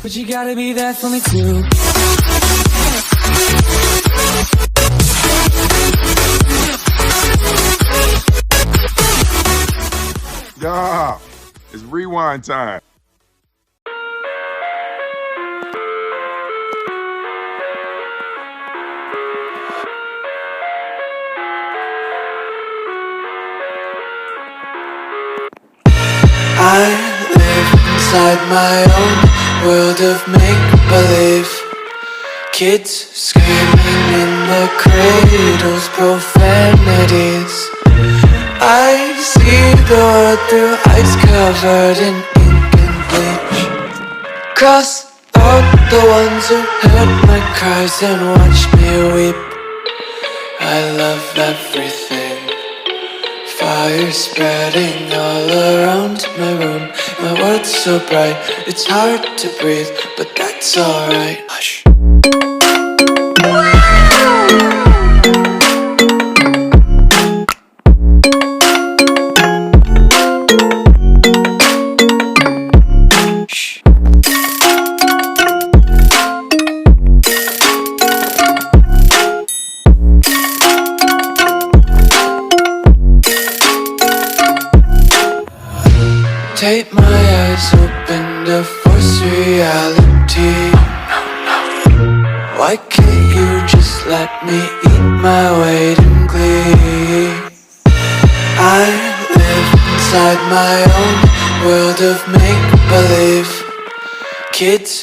but you gotta be there for me too. Yeah, it's rewind time. I live inside my own world of make-believe. Kids screaming in the cradles, profanities. I see the world through ice covered in ink and bleach. Cross out the ones who heard my cries and watched me weep. I love everything. Fire spreading all around my room. My world's so bright, it's hard to breathe, but that's alright. Hush. Take my eyes open to force reality. Why can't you just let me eat my weight in glee? I live inside my own world of make-believe. Kids